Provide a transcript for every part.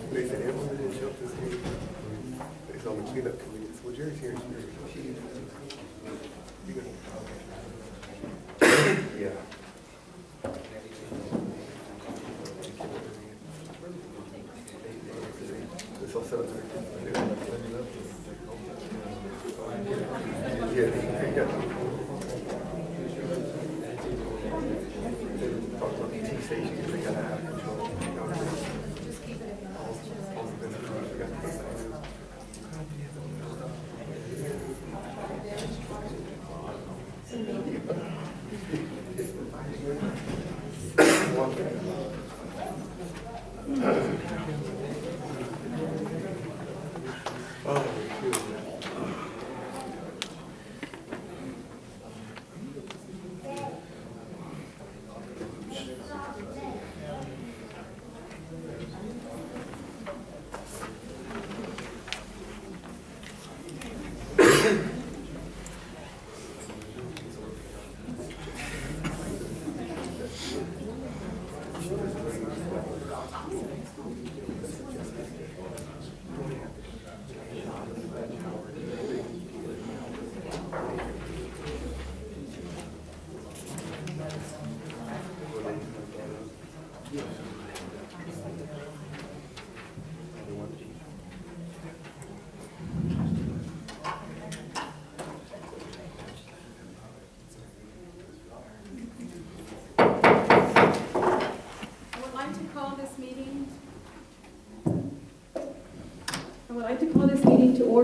They said everyone didn't show up this week. It's on the cleanup committee. So Jerry's here. Yeah. It's all set up there. Yeah. Talk about the T stations. They gotta have control.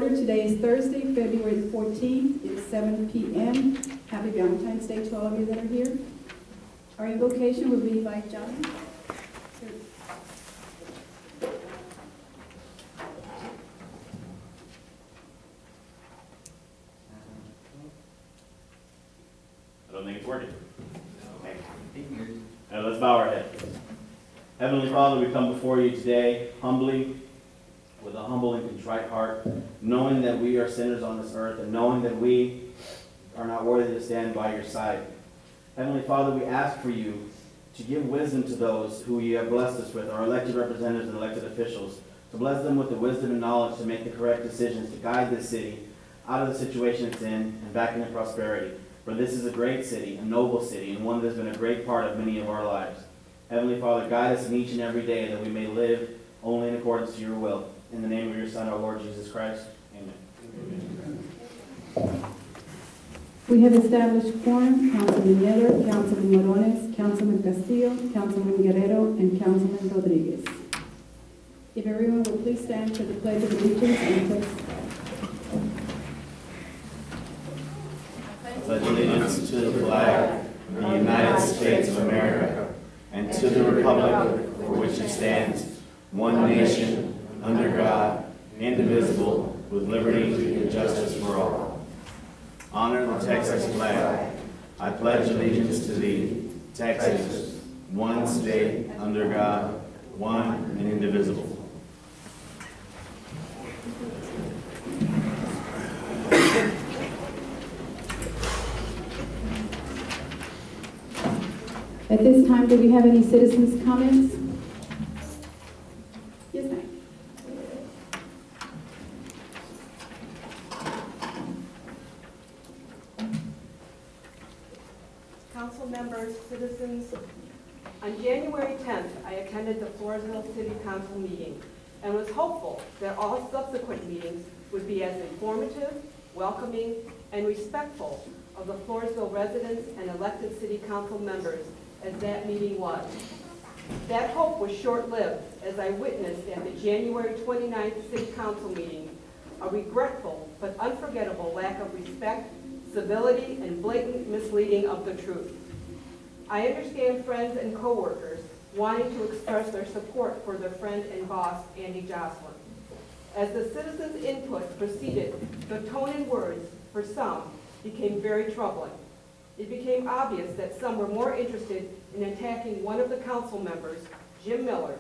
Today is Thursday, February the 14th. It's 7 p.m. Happy Valentine's Day to all of you that are here. Our invocation will be by Johnny. I don't think it's working. Okay. Let's bow our heads. Heavenly Father, we come before you today humbly, with a humble and contrite heart, knowing that we are sinners on this earth and knowing that we are not worthy to stand by your side. Heavenly Father, we ask for you to give wisdom to those who you have blessed us with, our elected representatives and elected officials, to bless them with the wisdom and knowledge to make the correct decisions, to guide this city out of the situation it's in and back into prosperity. For this is a great city, a noble city, and one that has been a great part of many of our lives. Heavenly Father, guide us in each and every day that we may live only in accordance to your will. In the name of your Son, our Lord Jesus Christ. Amen. We have established quorum: Councilman Miller, Councilman Morones, Councilman Castillo, Councilman Guerrero, and Councilman Rodriguez. If everyone will please stand for the Pledge of Allegiance and please. I pledge allegiance to the flag of the United States of America and to the republic for which it stands, one nation, under God, indivisible, with liberty and justice for all. Honor the Texas flag. I pledge allegiance to thee, Texas, one state, under God, one and indivisible. At this time, do we have any citizens' comments? Yes, ma'am. Council members, citizens, on January 10th, I attended the Floresville City Council meeting and was hopeful that all subsequent meetings would be as informative, welcoming, and respectful of the Floresville residents and elected city council members as that meeting was. That hope was short-lived as I witnessed at the January 29th city council meeting a regretful but unforgettable lack of respect, civility, and blatant misleading of the truth. I understand friends and coworkers wanting to express their support for their friend and boss, Andy Jocelyn. As the citizens' input proceeded, the tone and words, for some, became very troubling. It became obvious that some were more interested in attacking one of the council members, Jim Miller,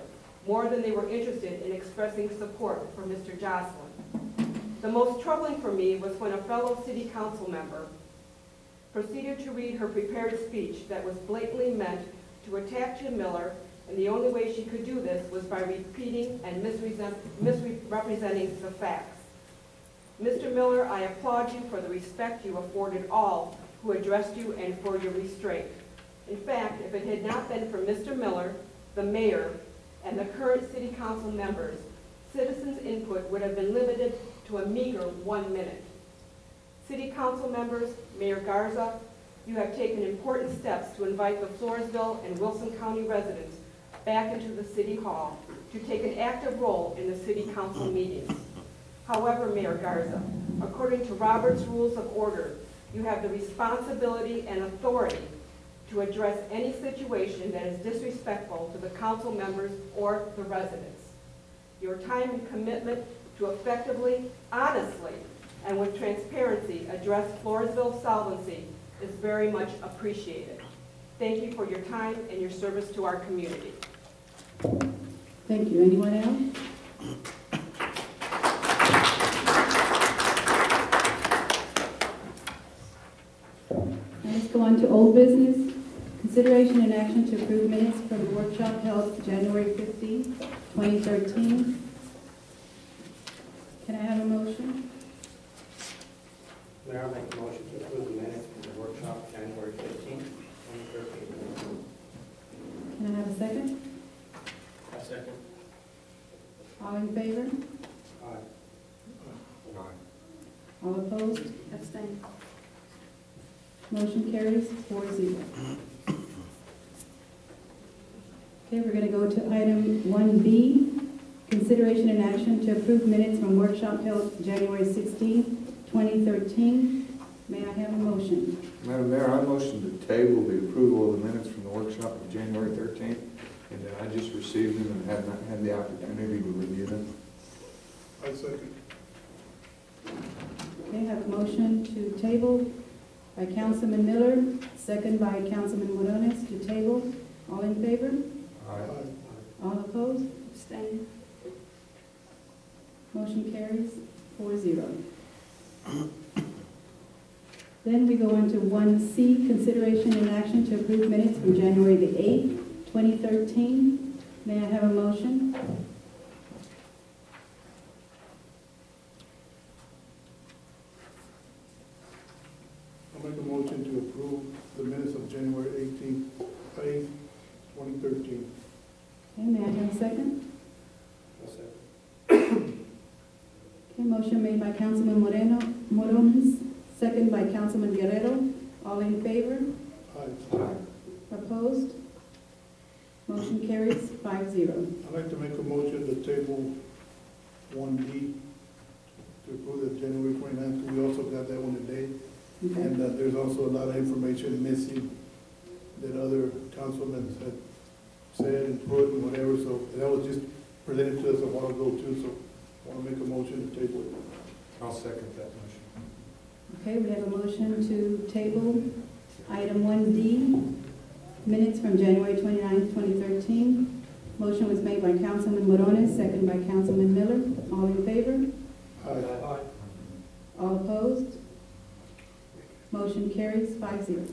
more than they were interested in expressing support for Mr. Jocelyn. The most troubling for me was when a fellow city council member proceeded to read her prepared speech that was blatantly meant to attack Jim Miller, and the only way she could do this was by repeating and misrepresenting the facts. Mr. Miller, I applaud you for the respect you afforded all who addressed you and for your restraint. In fact, if it had not been for Mr. Miller, the mayor, and the current city council members, citizens' input would have been limited to a meager 1 minute. City council members, Mayor Garza, you have taken important steps to invite the Floresville and Wilson County residents back into the city hall to take an active role in the city council meetings. However, Mayor Garza, according to Robert's Rules of Order, you have the responsibility and authority to address any situation that is disrespectful to the council members or the residents. Your time and commitment to effectively, honestly, and with transparency address Floresville solvency is very much appreciated. Thank you for your time and your service to our community. Thank you. Anyone else? Let's go on to old business. Consideration and action to approve minutes from the workshop held January 15, 2013. Can I have a motion? Mayor, I make a motion to approve the minutes from the workshop January 15, 2013. Can I have a second? I second. All in favor? Aye. All opposed? Abstain. Motion carries 4-0. Okay, we're going to go to item 1B, consideration and action to approve minutes from workshop held January 16, 2013. May I have a motion? Madam Mayor, I motion to table the approval of the minutes from the workshop of January 13th, and I just received them and have not had the opportunity to review them. I second. Okay, I have a motion to table by Councilman Miller, second by Councilman Morones to table. All in favor? Aye. All opposed? Abstain. Motion carries 4-0. Then we go on to 1C, consideration and action to approve minutes from January the 8th, 2013. May I have a motion? I'll make a motion to approve the minutes of January 8th, 2013. Okay, may I have a second? I second. Okay, motion made by Councilman Morones, second by Councilman Guerrero. All in favor? Aye. Opposed? Motion carries 5-0. I'd like to make a motion to table 1D to approve the January 29th. We also got that one today. Okay. And there's also a lot of information missing that other councilmen had said and put and whatever. So that was just presented to us a while ago too. So I want to make a motion to table it. I'll second that motion. Okay, we have a motion to table item 1D, minutes from January 29th, 2013. Motion was made by Councilman Morones, second by Councilman Miller. All in favor? Aye. All opposed? Motion carries 5-0.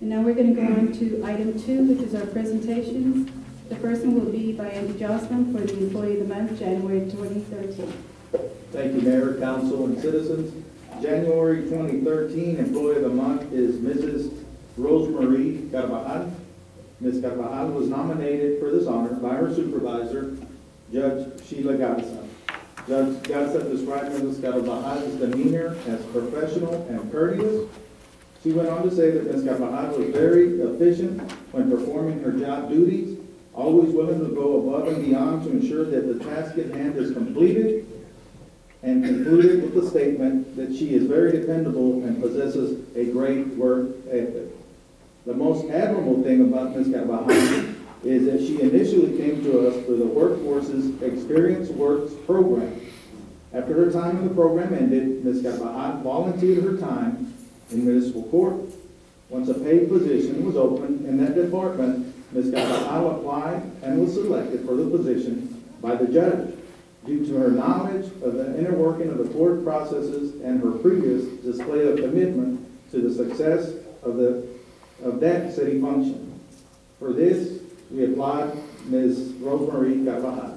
And now we're going to go on to item 2, which is our presentations. The first one will be by Andy Jocelyn for the Employee of the Month, January 2013. Thank you, Mayor, Council, and citizens. January 2013 Employee of the Month is Mrs. Rosemarie Carvajal. Ms. Carvajal was nominated for this honor by her supervisor, Judge Sheila Garza. Judge Gassett described Ms. Carvajal's demeanor as professional and courteous. She went on to say that Ms. Carvajal was very efficient when performing her job duties, always willing to go above and beyond to ensure that the task at hand is completed, and concluded with the statement that she is very dependable and possesses a great work ethic. The most admirable thing about Ms. Carvajal is that she initially came to us through the Workforce's Experience Works program. After her time in the program ended, Ms. Carvajal volunteered her time in municipal court. Once a paid position was opened in that department, Ms. Carvajal applied and was selected for the position by the judge due to her knowledge of the inner working of the court processes and her previous display of commitment to the success of that city function. For this, we applaud Ms. Rosemary Carvajal.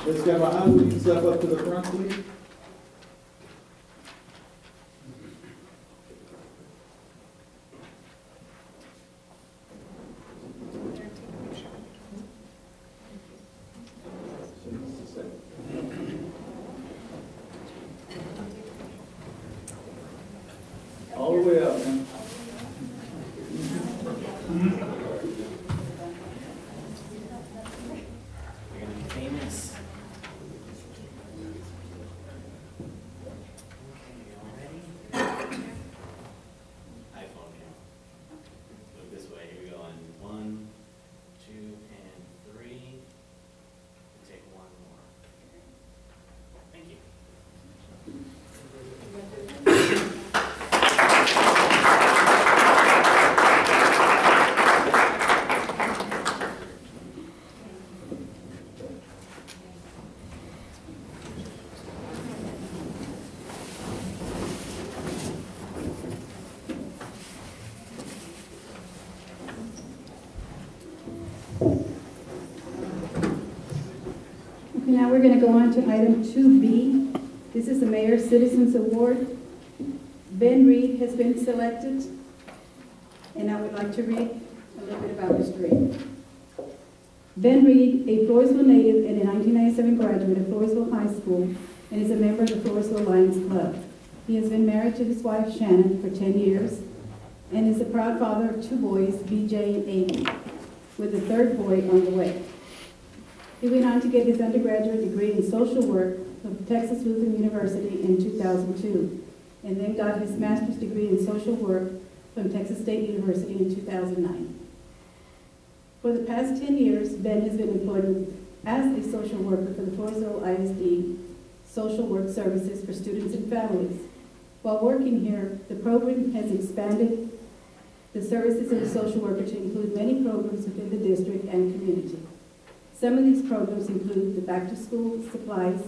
Ms. Carvajal, will you step up to the front, please? All the way up, man. We're gonna be famous. Okay, y'all ready? iPhone camera. Look this way. Here we go. On 1, 2, and 3. Take one more. Thank you. Okay, now we're going to go on to item 2B. This is the Mayor's Citizens Award. Ben Reed has been selected, and I would like to read a little bit about Mr. Reed. Ben Reed, a Floresville native and a 1997 graduate of Floresville High School, and is a member of the Floresville Lions Club. He has been married to his wife Shannon for 10 years and is a proud father of 2 boys, BJ and Amy, with a 3rd boy on the way. He went on to get his undergraduate degree in social work from Texas Lutheran University in 2002, and then got his master's degree in social work from Texas State University in 2009. For the past 10 years, Ben has been employed as a social worker for the Floresville ISD Social Work Services for Students and Families. While working here, the program has expanded the services of the social worker to include many programs within the district and community. Some of these programs include the Back to School Supplies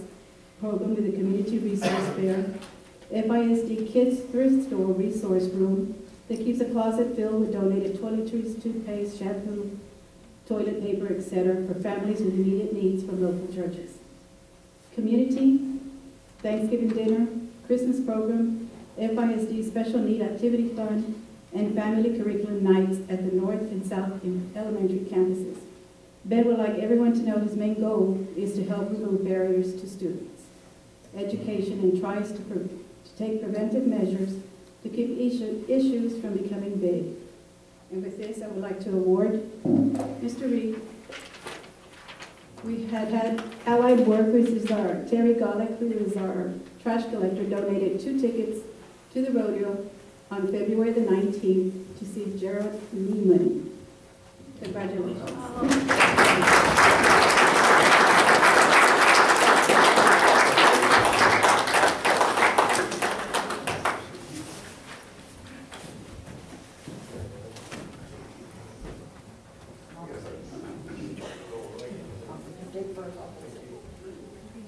program with the Community Resource Fair, FISD Kids Thrift Store Resource Room that keeps a closet filled with donated toiletries, toothpaste, shampoo, toilet paper, etc. for families with immediate needs from local churches. Community, Thanksgiving dinner, Christmas program, FISD Special Need Activity Fund, and family curriculum nights at the North and South elementary campuses. Ben would like everyone to know his main goal is to help remove barriers to students' education and tries to take preventive measures to keep issues from becoming big. And with this, I would like to award Mr. Reed. We had Allied Workers, is our Terry Golick, who is our trash collector, donated 2 tickets to the rodeo on February the 19th to see Gerald Neiman. Congratulations.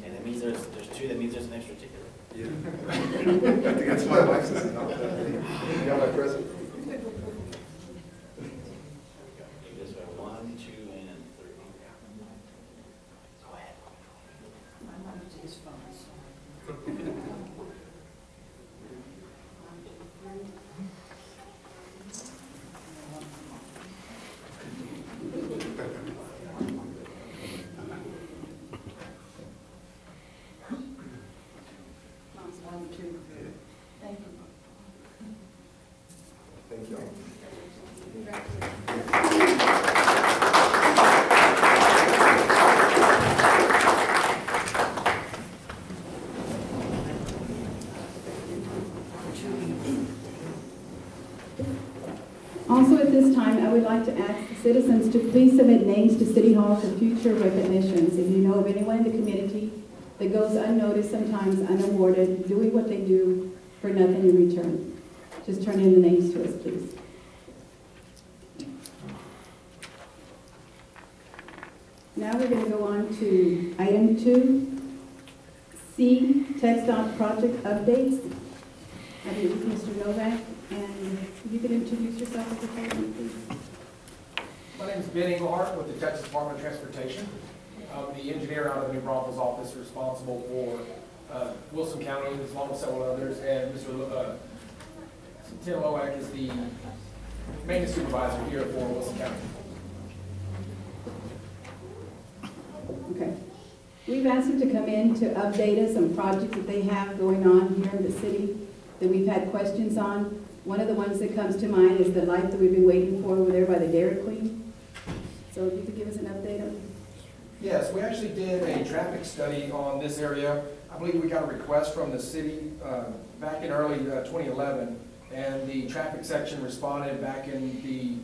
And that means there's 2, that means there's an extra ticket. Yeah. I think that's my wife's sister. You got my present? This way, 1, 2, and 3. Go ahead. City Hall for future recognitions. If you know of anyone in the community that goes unnoticed, sometimes unawarded, doing what they do for nothing in return, just turn in the names to us, please. Now we're going to go on to item 2C, TxDOT project updates. I believe Mr. Novak, and if you could introduce yourself as a partner, please. My name is Ben Engelhardt with the Texas Department of Transportation. I'm the engineer out of the New Braunfels office responsible for Wilson County, as well as several others, and Mr. Tim Loak is the maintenance supervisor here for Wilson County. Okay. We've asked them to come in to update us on projects that they have going on here in the city that we've had questions on. One of the ones that comes to mind is the light that we've been waiting for over there by the Dairy Queen. So if you could give us an update on. Yes, we actually did a traffic study on this area. I believe we got a request from the city back in early 2011, and the traffic section responded back in the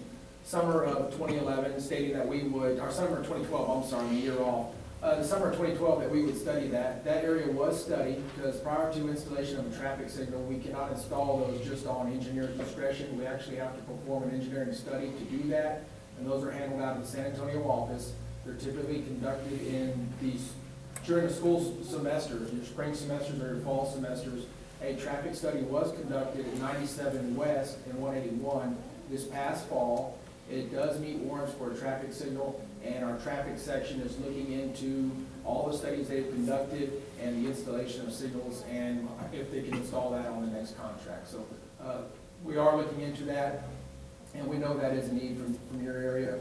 summer of 2011, stating that we would, or summer of 2012, I'm sorry, I'm a year off. The summer of 2012 that we would study that. That area was studied because prior to installation of a traffic signal, we cannot install those just on engineer's discretion. We actually have to perform an engineering study to do that, and those are handled out of the San Antonio office. They're typically conducted during the school semester, your spring semesters or your fall semesters. A traffic study was conducted at 97 West and 181 this past fall. It does meet warrants for a traffic signal, and our traffic section is looking into all the studies they've conducted and the installation of signals and if they can install that on the next contract. So we are looking into that, and we know that is a need from your area.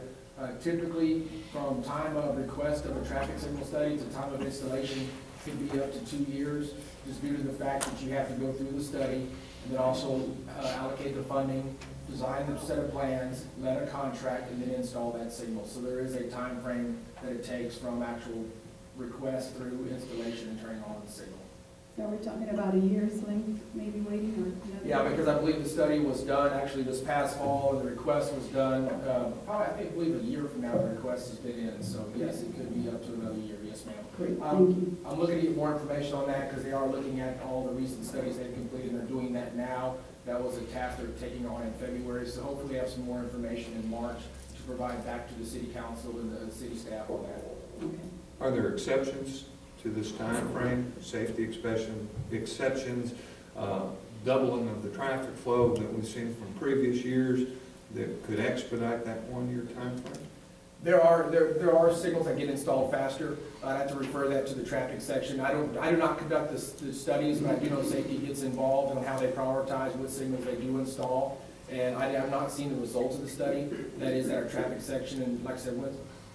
Typically, from time of request of a traffic signal study to time of installation could be up to 2 years, just due to the fact that you have to go through the study and then also allocate the funding, design the set of plans, let a contract, and then install that signal. So there is a time frame that it takes from actual request through installation and turning on the signal. So we're talking about a year's length, maybe waiting, or another? Yeah, because I believe the study was done actually this past fall, and the request was done, probably I believe a year from now the request has been in. So yes, it could be up to another year. Yes, ma'am. Great, thank you. I'm looking to get more information on that because they are looking at all the recent studies they've completed, and they're doing that now. That was a task they're taking on in February, so hopefully have some more information in March to provide back to the city council and the city staff on that. Okay. Are there exceptions to this time frame? Safety exceptions, doubling of the traffic flow that we've seen from previous years that could expedite that 1 year time frame? There are signals that get installed faster. I'd have to refer that to the traffic section. I do not conduct the studies, but I do know safety gets involved in how they prioritize what signals they do install. And I have not seen the results of the study. That is at our traffic section. And like I said,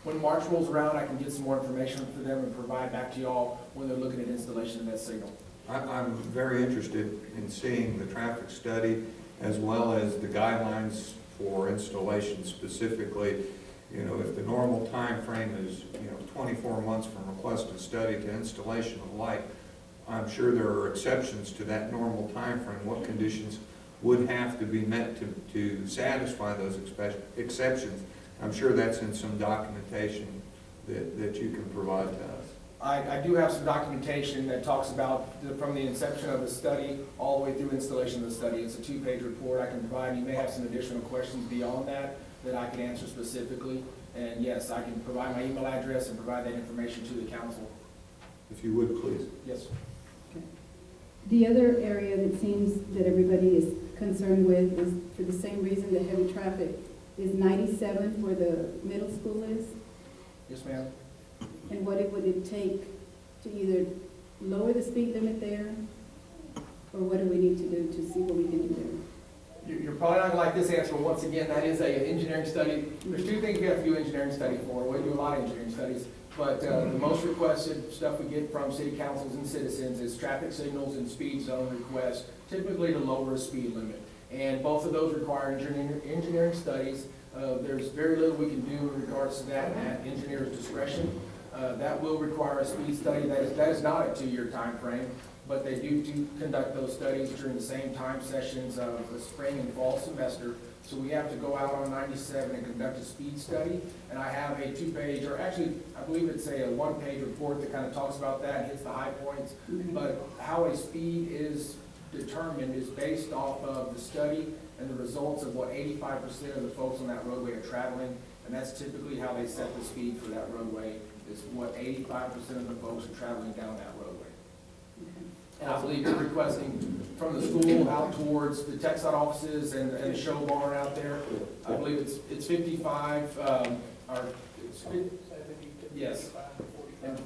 when March rolls around, I can get some more information for them and provide back to y'all when they're looking at installation of that signal. I'm very interested in seeing the traffic study as well as the guidelines for installation specifically. You know, if the normal time frame is, 24 months from requested study to installation of light, I'm sure there are exceptions to that normal time frame. What conditions would have to be met to satisfy those exceptions? I'm sure that's in some documentation that you can provide to us. I do have some documentation that talks about from the inception of the study all the way through installation of the study. It's a 2-page report I can provide. You may have some additional questions beyond that I can answer specifically. And yes, I can provide my email address and provide that information to the council. If you would, please. Yes. Okay. The other area that seems that everybody is concerned with is, for the same reason that heavy traffic, is 97 where the middle school is. Yes, ma'am. And what would it take to either lower the speed limit there, or what do we need to do to see what we can do there? You're probably not going to like this answer, but once again, that is an engineering study. There's 2 things we have to do engineering study for. We do a lot of engineering studies, but the most requested stuff we get from city councils and citizens is traffic signals and speed zone requests, typically to lower a speed limit. And both of those require engineering studies. There's very little we can do in regards to that at engineer's discretion. That will require a speed study. That is not a 2-year time frame, but they do conduct those studies during the same time sessions of the spring and fall semester So we have to go out on 97 and conduct a speed study. And I have a 2-page, or actually, I believe it's a 1-page report that kind of talks about that and hits the high points. But how a speed is determined is based off of the study and the results of what 85% of the folks on that roadway are traveling. And that's typically how they set the speed for that roadway, is what 85% of the folks are traveling down that roadway. And I believe you're requesting from the school out towards the TechSot offices and the show barn out there. I believe it's 55, yes. And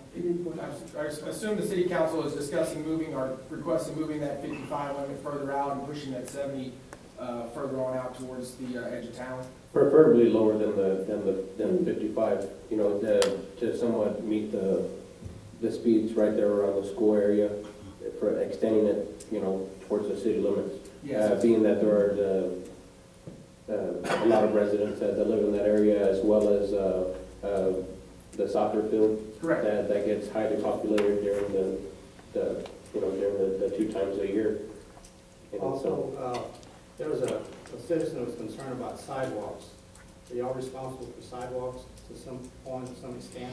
I assume the city council is discussing moving or requesting moving that 55 limit further out and pushing that 70 further on out towards the edge of town. Preferably lower than 55, you know, to somewhat meet the speeds right there around the school area, for extending it, you know, towards the city limits. Yes. Being that there are a lot of residents that live in that area, as well as the soccer field. Correct. That gets highly populated during during the 2 times a year. You know, Also, there was a citizen who was concerned about sidewalks. Are y'all responsible for sidewalks to some point, to some extent?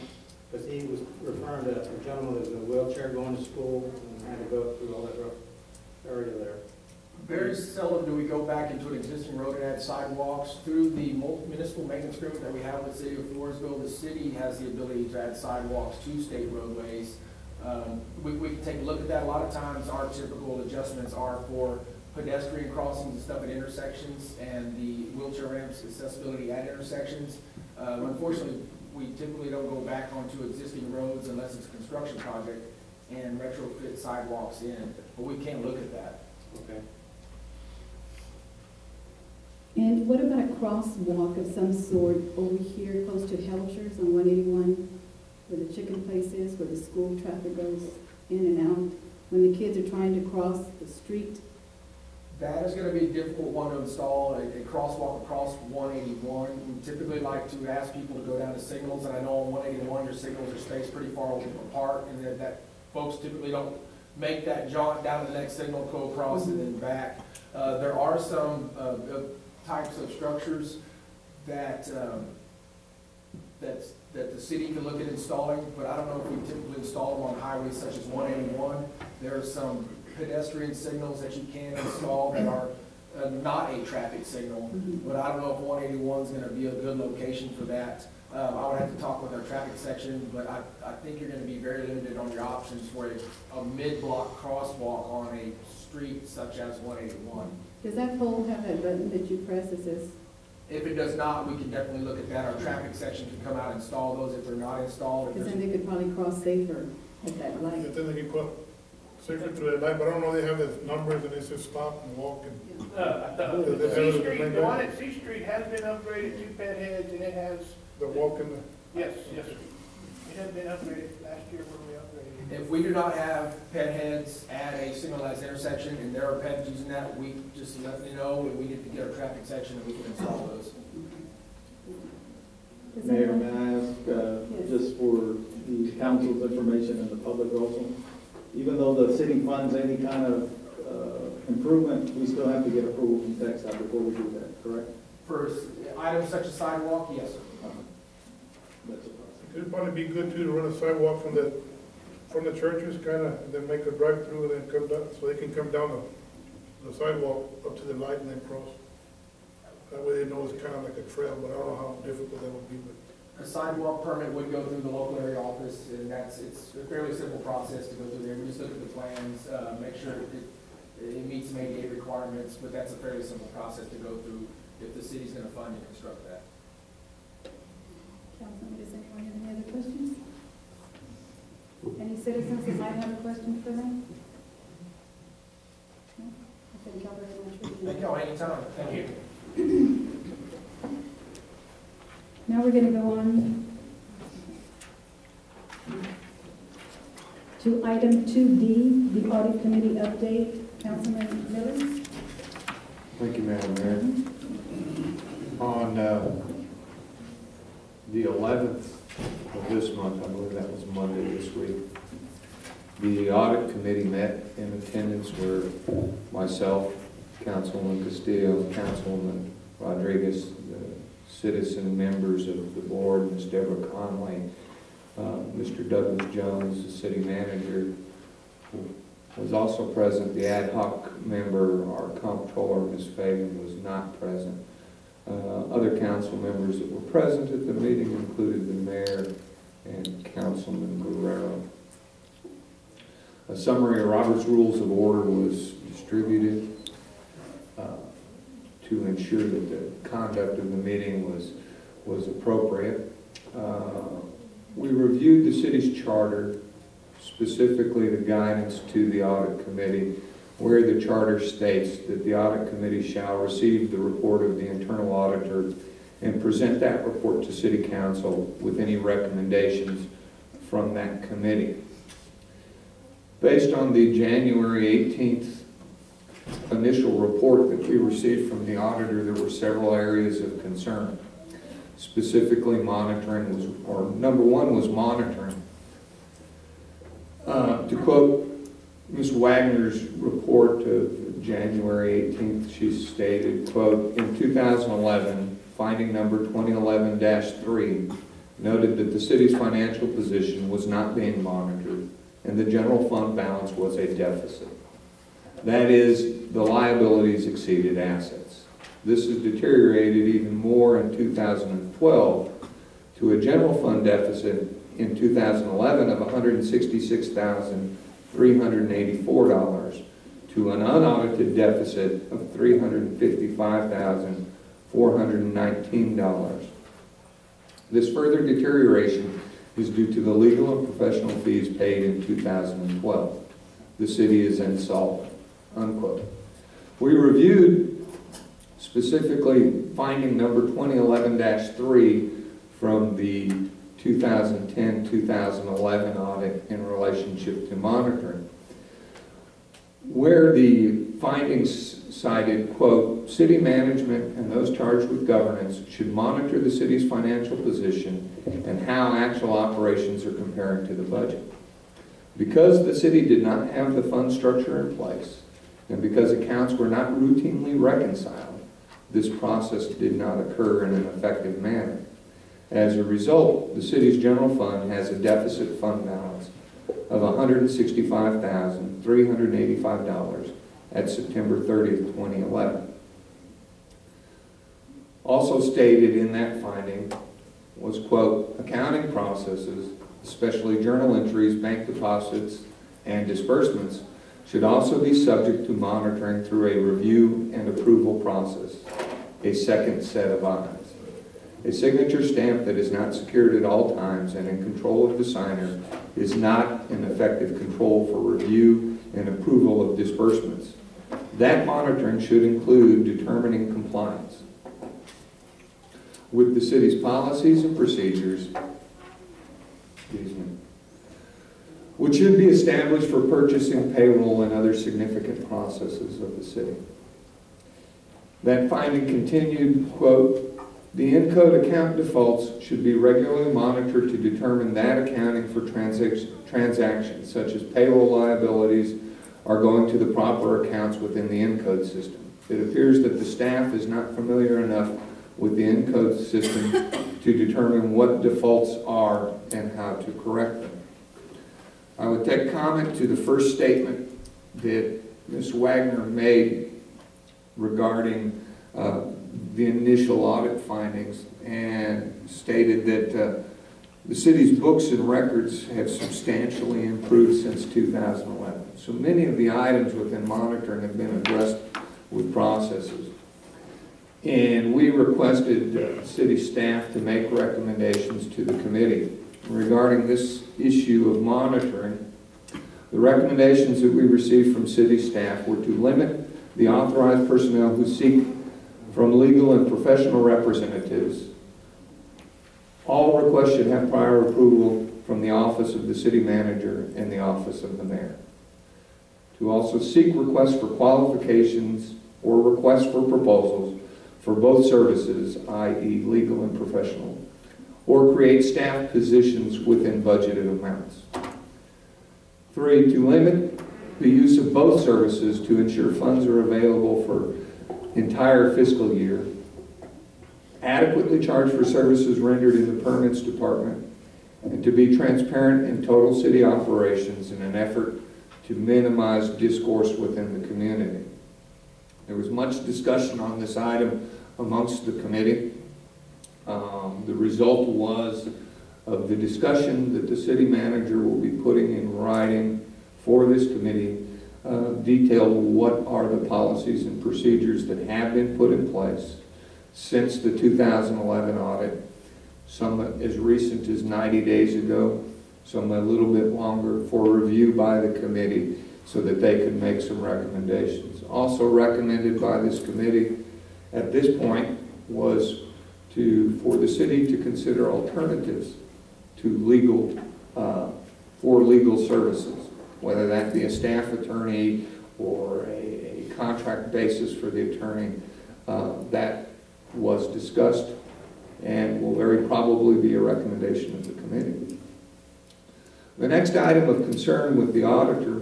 Because he was referring to a gentleman that was in a wheelchair going to school and had to go through all that rough area there. Very seldom do we go back into an existing road and add sidewalks. Through the municipal maintenance agreement that we have with the city of Floresville, the city has the ability to add sidewalks to state roadways. We can take a look at that. A lot of times our typical adjustments are for pedestrian crossings and stuff at intersections and the wheelchair ramps, accessibility at intersections. Unfortunately, we typically don't go back onto existing roads unless it's a construction project and retrofit sidewalks in, but we can look at that. Okay. And what about a crosswalk of some sort over here close to Helchers on 181, where the chicken place is, where the school traffic goes in and out, when the kids are trying to cross the street? That is going to be a difficult one to install, a crosswalk across 181. We typically like to ask people to go down to signals, and I know on 181 your signals are spaced pretty far apart, and that folks typically don't make that jaunt down to the next signal, go across and then back. There are some types of structures that that the city can look at installing, but I don't know if we typically install them on highways such as 181. There are some pedestrian signals that you can install that are not a traffic signal, but I don't know if 181 is going to be a good location for that. I would have to talk with our traffic section, but I think you're going to be very limited on your options for a mid-block crosswalk on a street such as 181. Does that pole have that button that you press that says? If it does not, we can definitely look at that. Our traffic section can come out and install those if they're not installed. If Because then there's- they could probably cross safer at that I light. think they can put safer to the light, but I don't know, they have the numbers and it says stop and walk and. C Street, the one at C Street has been upgraded to ped heads, and it has, The walk and the. yes, yes, sir. It has been upgraded last year when we upgraded it. If we do not have ped heads at a signalized intersection and there are peds using that, we just let me know and we need to get our traffic section and we can install those. Does Mayor, anyone- may I ask, Yes. just for the council's information and the public also, even though the city funds any kind of improvement, we still have to get approval from TechStot before we do that, correct? For items such as sidewalk, yes, sir. That's a process. It'd probably be good too to run a sidewalk from the churches kinda, and then make a drive-through and then come down, so they can come down the sidewalk up to the light and then cross. That way they know it's kinda like a trail, but I don't know how difficult that would be, but. A sidewalk permit would go through the local area office and it's a fairly simple process to go through there. We just look at the plans, make sure it meets some ADA requirements, but that's a fairly simple process to go through if the city's gonna fund and construct that. Councilman, does anyone have any other questions? Any citizens that might have a question for them? No? I think y'all very much for being Thank here. y'all anytime. Thank you. Now we're going to go on to item 2D, the audit committee update. Councilman Miller? Thank you, Madam Mayor. On the 11th of this month, I believe that was Monday this week, the audit committee met. In attendance were myself, Councilwoman Castillo, Councilwoman Rodriguez, the citizen members of the board, Ms. Deborah Conley, Mr. Douglas Jones, the city manager, who was also present. The ad hoc member, our comptroller, Ms. Fagan, was not present. Other council members that were present at the meeting included the mayor and Councilman Guerrero. A summary of Robert's Rules of Order was distributed to ensure that the conduct of the meeting was appropriate. We reviewed the city's charter, specifically the guidance to the audit committee, where the charter states that the audit committee shall receive the report of the internal auditor and present that report to city council with any recommendations from that committee. Based on the January 18th initial report that we received from the auditor, there were several areas of concern. Specifically, monitoring was, or number one was monitoring. To quote Ms. Wagner's report of January 18th, she stated, quote, in 2011, finding number 2011-3 noted that the city's financial position was not being monitored and the general fund balance was a deficit. That is, the liabilities exceeded assets. This has deteriorated even more in 2012 to a general fund deficit in 2011 of $166,384 to an unaudited deficit of $355,419. This further deterioration is due to the legal and professional fees paid in 2012. The city is insolvent, unquote. We reviewed specifically finding number 2011-3 from the 2010-2011 audit in relationship to monitoring, where the findings cited, quote, city management and those charged with governance should monitor the city's financial position and how actual operations are comparing to the budget. Because the city did not have the fund structure in place, and because accounts were not routinely reconciled, this process did not occur in an effective manner. As a result, the city's general fund has a deficit fund balance of $165,385 at September 30th, 2011. Also stated in that finding was, quote, accounting processes, especially journal entries, bank deposits, and disbursements, should also be subject to monitoring through a review and approval process, a second set of eyes. A signature stamp that is not secured at all times and in control of the signer is not an effective control for review and approval of disbursements. That monitoring should include determining compliance with the city's policies and procedures, which should be established for purchasing, payroll, and other significant processes of the city. That finding continued, quote, the in-code account defaults should be regularly monitored to determine that accounting for transactions such as payroll liabilities are going to the proper accounts within the in-code system. It appears that the staff is not familiar enough with the in-code system to determine what defaults are and how to correct them. I would take comment to the first statement that Ms. Wagner made regarding the initial audit findings, and stated that the city's books and records have substantially improved since 2011. So many of the items within monitoring have been addressed with processes. And we requested city staff to make recommendations to the committee regarding this issue of monitoring. The recommendations that we received from city staff were to limit the authorized personnel who seek from legal and professional representatives. All requests should have prior approval from the office of the city manager and the office of the mayor. To also seek requests for qualifications or requests for proposals for both services, i.e. legal and professional, or create staff positions within budgeted amounts. 3, to limit the use of both services to ensure funds are available for entire fiscal year adequately charge for services rendered in the permits department, and to be transparent in total city operations in an effort to minimize discourse within the community. There was much discussion on this item amongst the committee. The result was of the discussion that the city manager will be putting in writing for this committee detail what are the policies and procedures that have been put in place since the 2011 audit, some as recent as 90 days ago, some a little bit longer, for review by the committee so that they can make some recommendations. Also recommended by this committee at this point was for the city to consider alternatives to for legal services, whether that be a staff attorney or a contract basis for the attorney. That was discussed and will very probably be a recommendation of the committee. The next item of concern with the auditor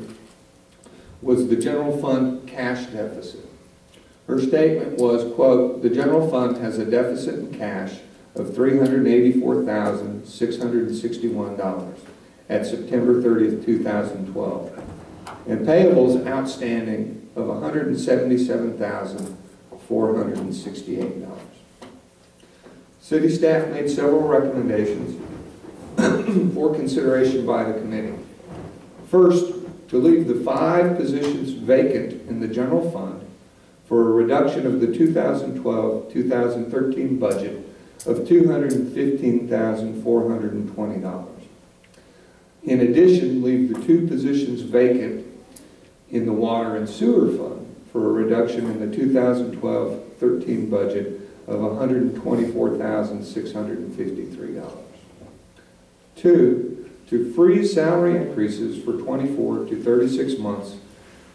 was the general fund cash deficit. Her statement was, quote, "The general fund has a deficit in cash of $384,661 at September 30th, 2012, and payables outstanding of $177,468. City staff made several recommendations for consideration by the committee. First, to leave the 5 positions vacant in the general fund for a reduction of the 2012-2013 budget of $215,420. In addition, leave the 2 positions vacant in the water and sewer fund for a reduction in the 2012-13 budget of $124,653. 2, to freeze salary increases for 24 to 36 months,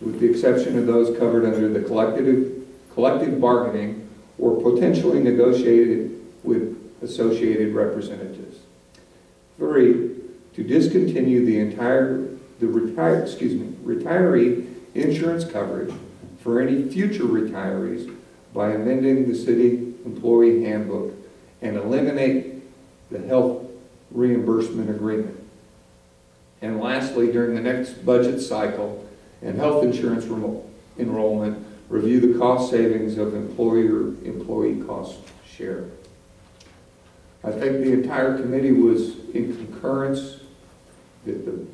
with the exception of those covered under the collective bargaining or potentially negotiated with associated representatives. 3, to discontinue the retiree insurance coverage for any future retirees by amending the city employee handbook and eliminate the health reimbursement agreement. And lastly, during the next budget cycle and health insurance enrollment, review the cost savings of employee cost share. I think the entire committee was in concurrence that the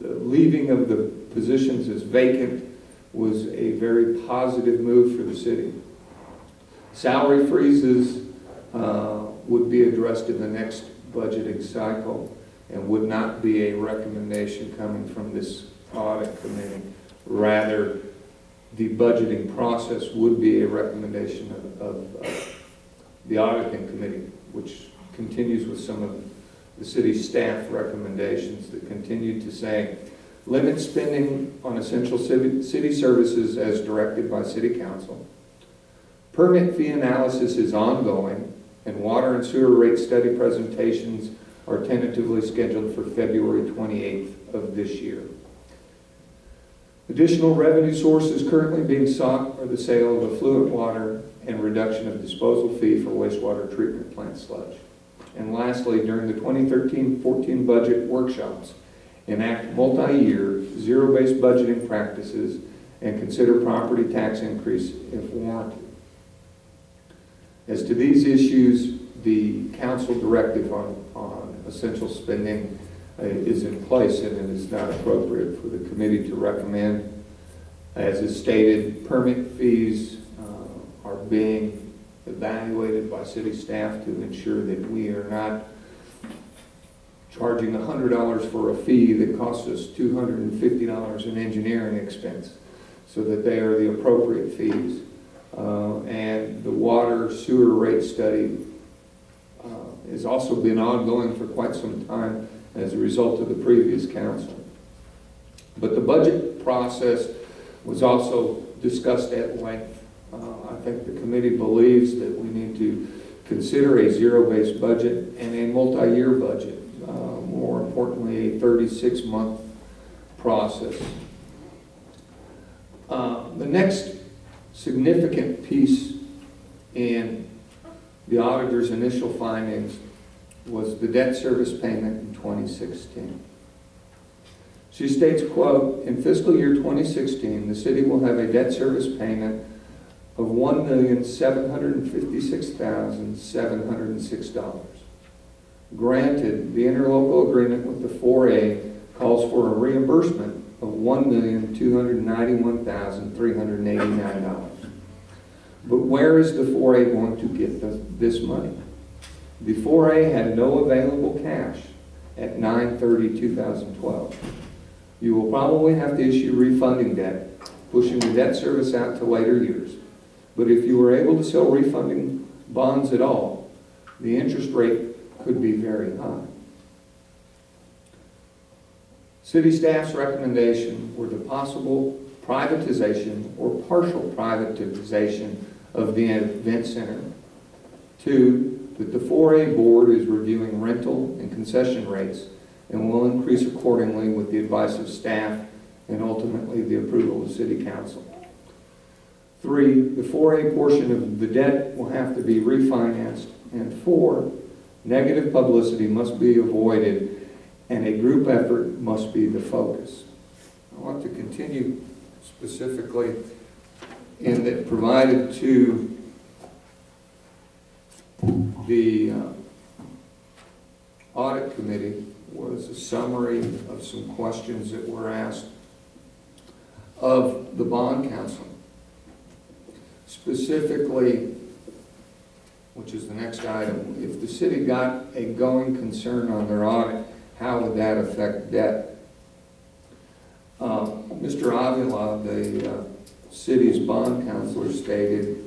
leaving of the positions as vacant was a very positive move for the city. Salary freezes would be addressed in the next budgeting cycle and would not be a recommendation coming from this audit committee. Rather, the budgeting process would be a recommendation of the auditing committee, which continues with some of the city staff recommendations that continue to say, limit spending on essential city services as directed by City Council. Permit fee analysis is ongoing, and water and sewer rate study presentations are tentatively scheduled for February 28th of this year. Additional revenue sources currently being sought are the sale of effluent water and reduction of disposal fee for wastewater treatment plant sludge. And lastly, during the 2013-14 budget workshops, enact multi-year zero-based budgeting practices and consider property tax increase if warranted. As to these issues, the council directive on essential spending is in place, and it is not appropriate for the committee to recommend. As is stated, permit fees are being evaluated by city staff to ensure that we are not charging $100 for a fee that costs us $250 in engineering expense, so that they are the appropriate fees. And the water sewer rate study has also been ongoing for quite some time as a result of the previous council. But the budget process was also discussed at length. I think the committee believes that we need to consider a zero-based budget and a multi-year budget, more importantly, a 36-month process. The next significant piece in the auditor's initial findings was the debt service payment in 2016. She states, quote, in fiscal year 2016, the city will have a debt service payment of $1,756,706. Granted, the interlocal agreement with the 4A calls for a reimbursement of $1,291,389. But where is the 4A going to get this money? The 4A had no available cash at 9/30/2012. You will probably have to issue refunding debt, pushing the debt service out to later years. But if you were able to sell refunding bonds at all, the interest rate could be very high. City staff's recommendation were the possible privatization or partial privatization of the event center. 2, that the 4A board is reviewing rental and concession rates and will increase accordingly with the advice of staff and ultimately the approval of City Council. 3, the 4A portion of the debt will have to be refinanced. And 4, negative publicity must be avoided and a group effort must be the focus. I want to continue specifically in that provided to the audit committee was a summary of some questions that were asked of the bond counsel. Specifically, which is the next item, if the city got a going concern on their audit, how would that affect debt? Mr. Avila, the city's bond counselor, stated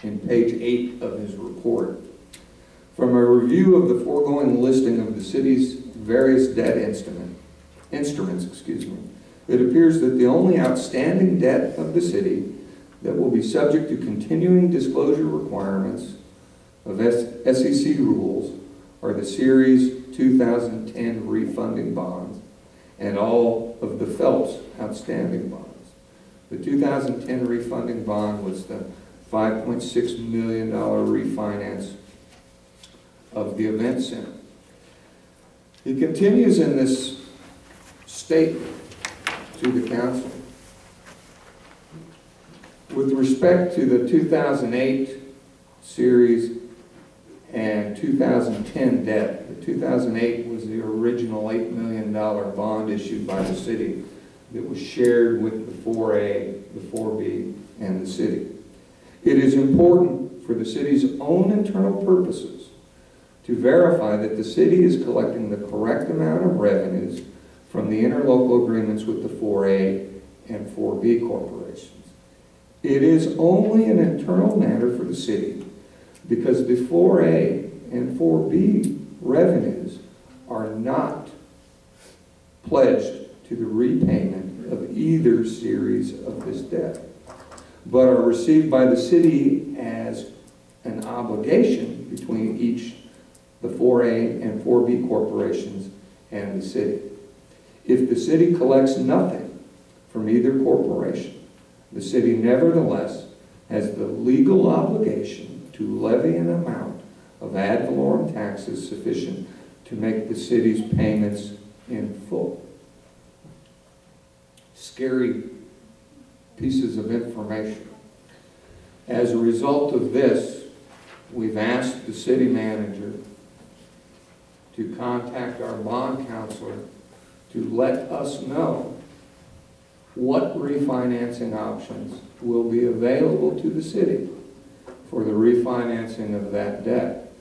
in page 8 of his report, from a review of the foregoing listing of the city's various debt instruments, it appears that the only outstanding debt of the city that will be subject to continuing disclosure requirements of SEC rules are the Series 2010 refunding bonds and all of the Phelps outstanding bonds. The 2010 refunding bond was the $5.6 million refinance of the event center. He continues in this statement to the council. With respect to the 2008 series and 2010 debt, the 2008 was the original $8 million bond issued by the city that was shared with the 4A, the 4B, and the city. It is important for the city's own internal purposes to verify that the city is collecting the correct amount of revenues from the interlocal agreements with the 4A and 4B corporations. It is only an internal matter for the city because the 4A and 4B revenues are not pledged to the repayment of either series of this debt, but are received by the city as an obligation between each, the 4A and 4B corporations and the city. If the city collects nothing from either corporation, the city nevertheless has the legal obligation to levy an amount of ad valorem taxes sufficient to make the city's payments in full. Scary pieces of information. As a result of this, we've asked the city manager to contact our bond counselor to let us know what refinancing options will be available to the city for the refinancing of that debt,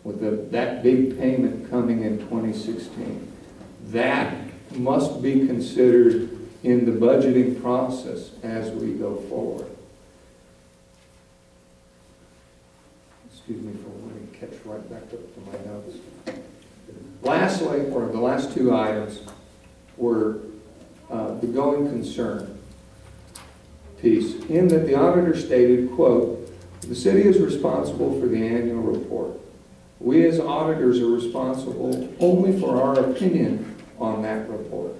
with that big payment coming in 2016. That must be considered in the budgeting process as we go forward. Excuse me for letting me catch right back up to my notes. Lastly, or the last two items, were the going concern piece, in that the auditor stated, quote, the city is responsible for the annual report. We as auditors are responsible only for our opinion on that report.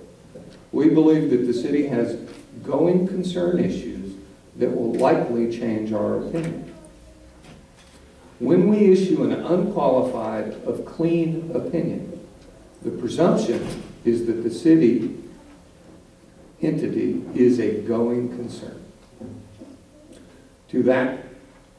We believe that the city has going concern issues that will likely change our opinion. When we issue an unqualified of clean opinion, the presumption is that the city entity is a going concern. To that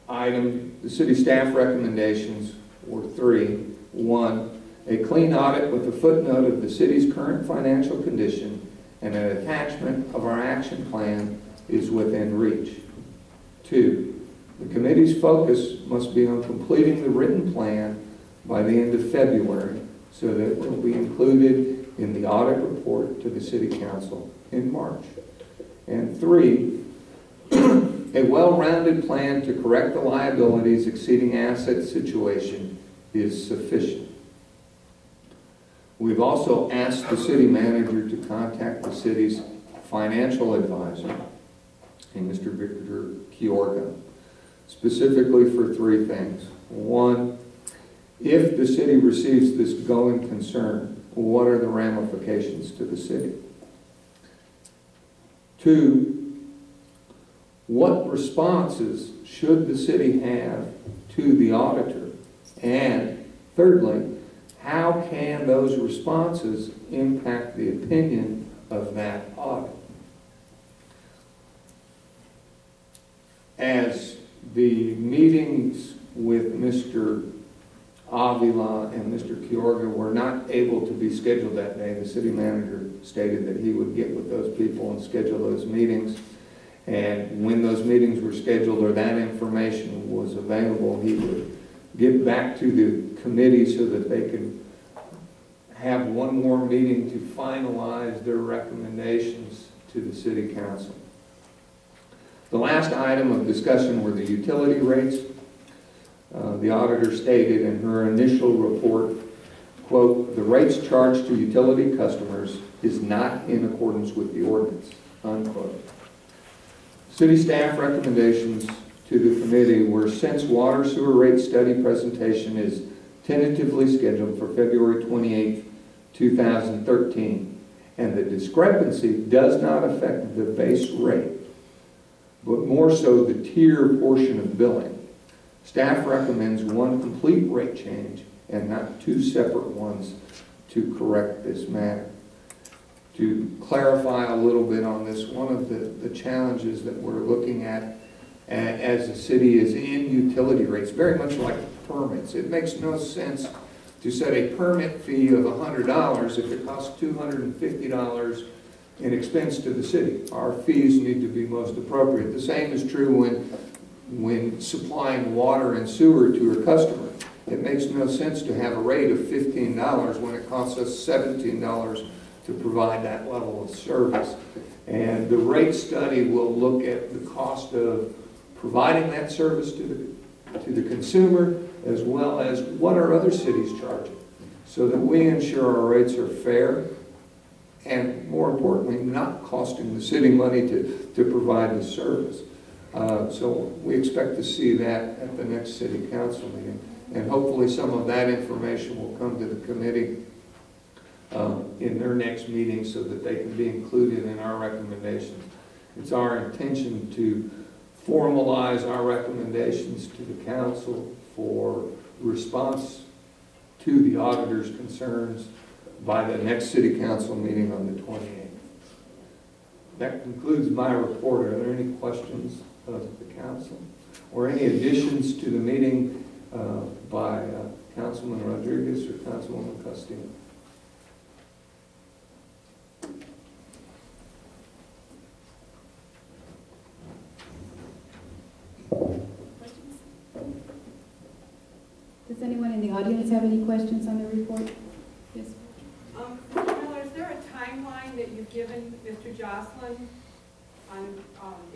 item, the city staff recommendations were three. One, a clean audit with a footnote of the city's current financial condition and an attachment of our action plan is within reach. Two, the committee's focus must be on completing the written plan by the end of February so that it will be included in the audit report to the City Council in March. And three, a well-rounded plan to correct the liabilities exceeding asset situation is sufficient. We've also asked the city manager to contact the city's financial advisor, Mr. Victor Kiorga, specifically for three things. One, if the city receives this going concern, what are the ramifications to the city? Two, what responses should the city have to the auditor? And thirdly, how can those responses impact the opinion of that audit? As the meetings with Mr. Avila and Mr. Kiorga were not able to be scheduled that day, the city manager stated that he would get with those people and schedule those meetings. And when those meetings were scheduled or that information was available, he would get back to the committee so that they could have one more meeting to finalize their recommendations to the city council. The last item of discussion were the utility rates. The auditor stated in her initial report, quote, "The rates charged to utility customers is not in accordance with the ordinance," unquote. City staff recommendations to the committee were, since water sewer rate study presentation is tentatively scheduled for February 28th, 2013, and the discrepancy does not affect the base rate, but more so the tier portion of billing. Staff recommends one complete rate change and not two separate ones to correct this matter. To clarify a little bit on this, one of the challenges that we're looking at as a city is in utility rates, very much like permits. It makes no sense to set a permit fee of $100 if it costs $250 in expense to the city. Our fees need to be most appropriate. The same is true when supplying water and sewer to a customer. It makes no sense to have a rate of $15 when it costs us $17 to provide that level of service. And the rate study will look at the cost of providing that service to the consumer, as well as what are other cities charging, so that we ensure our rates are fair and, more importantly, not costing the city money to provide the service. So we expect to see that at the next city council meeting, and hopefully some of that information will come to the committee in their next meeting so that they can be included in our recommendations. It's our intention to formalize our recommendations to the council for response to the auditor's concerns by the next city council meeting on the 28th. That concludes my report. Are there any questions of the council or any additions to the meeting by Councilman Rodriguez or Councilwoman Castillo? Does anyone in the audience have any questions on the report? Yes. Mr. Miller, is there a timeline that you've given Mr. Jocelyn on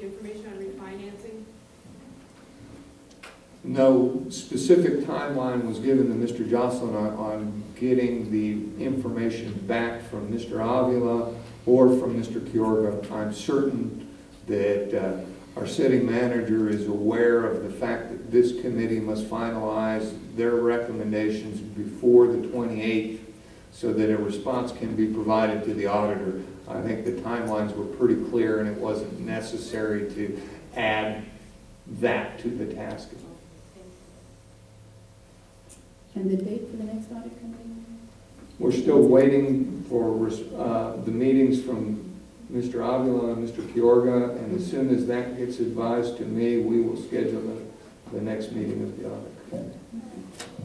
information on refinancing? No specific timeline was given to Mr. Jocelyn on getting the information back from Mr. Avila or from Mr. Kiorga. I'm certain that our city manager is aware of the fact that this committee must finalize their recommendations before the 28th so that a response can be provided to the auditor. I think the timelines were pretty clear and it wasn't necessary to add that to the task. And the date for the next audit committee? We're still waiting for the meetings from Mr. Avila and Mr. Kiorga, and as soon as that gets advised to me, we will schedule the next meeting of the audit committee.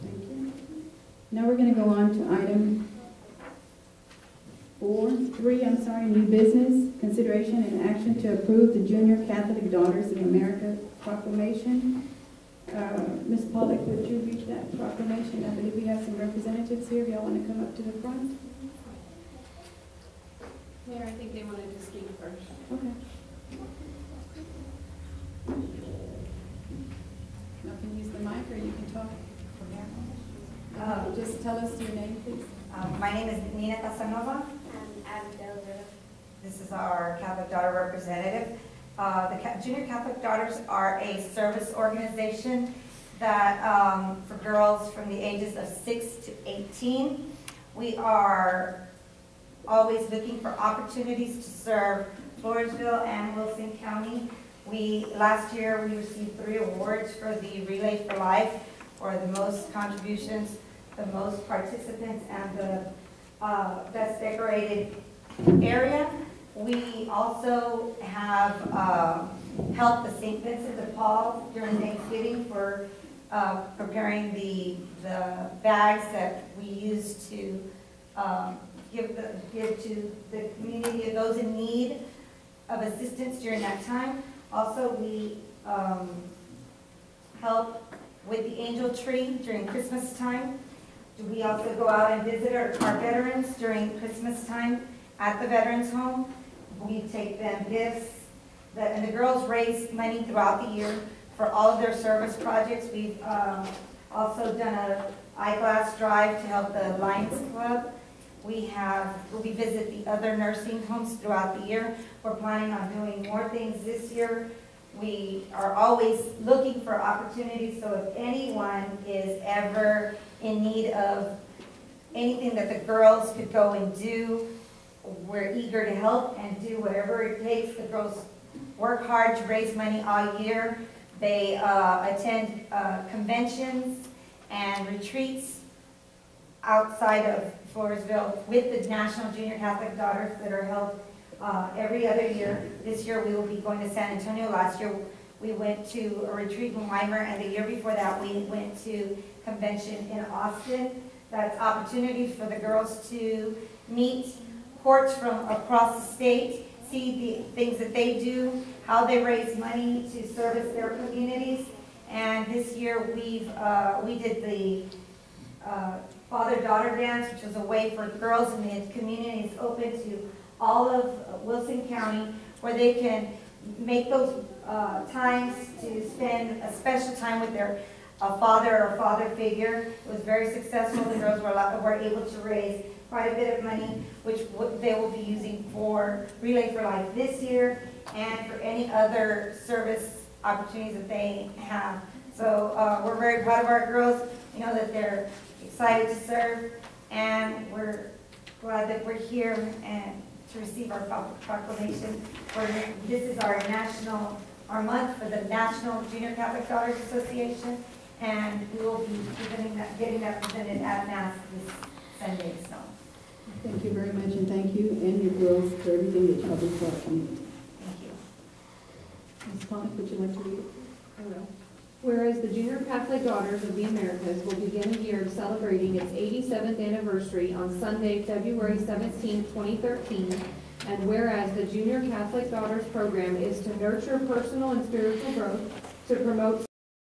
Thank you. Now we're going to go on to item 3, new business, consideration and action to approve the Junior Catholic Daughters of America proclamation. Ms. Pollack, would you read that proclamation? I believe we have some representatives here. If y'all want to come up to the front? Mayor, I think they wanted to speak first. Okay. Y'all can use the mic or you can talk. Just tell us your name, please. My name is Nina Casanova. This is our Catholic Daughter representative. The Junior Catholic Daughters are a service organization that for girls from the ages of 6 to 18. We are always looking for opportunities to serve Floresville and Wilson County. Last year we received 3 awards for the Relay for Life for the most contributions, the most participants, and the best decorated area. We also have helped the St. Vincent de Paul during Thanksgiving for preparing the bags that we use to give to the community of those in need of assistance during that time. Also, we help with the angel tree during Christmas time. We also go out and visit our veterans during Christmas time at the Veterans Home. We take them gifts, and the girls raise money throughout the year for all of their service projects. We've also done an eyeglass drive to help the Lions Club. We visit the other nursing homes throughout the year. We're planning on doing more things this year. We are always looking for opportunities, so if anyone is ever in need of anything that the girls could go and do, we're eager to help and do whatever it takes. The girls work hard to raise money all year. They attend conventions and retreats outside of Floresville with the National Junior Catholic Daughters that are held every other year. This year we will be going to San Antonio. Last year we went to a retreat in Weimar, and the year before that we went to convention in Austin. That's opportunities for the girls to meet courts from across the state, see the things that they do, how they raise money to service their communities. And this year we did the father-daughter dance, which was a way for girls in the communities open to all of Wilson County, where they can make those times to spend a special time with their father or father figure. It was very successful. The girls were able to raise quite a bit of money, which they will be using for Relay for Life this year and for any other service opportunities that they have. So we're very proud of our girls. We know that they're excited to serve, and we're glad that we're here and to receive our proclamation. This is our month for the National Junior Catholic Daughters Association, and we will be getting that presented at Mass this Sunday. So. Thank you very much, and thank you and your girls for everything that y'all do for our community. Thank you. Ms. Pollack, would you like to read it? I will. Whereas the Junior Catholic Daughters of the Americas will begin a year celebrating its 87th anniversary on Sunday, February 17, 2013, and whereas the Junior Catholic Daughters program is to nurture personal and spiritual growth, to promote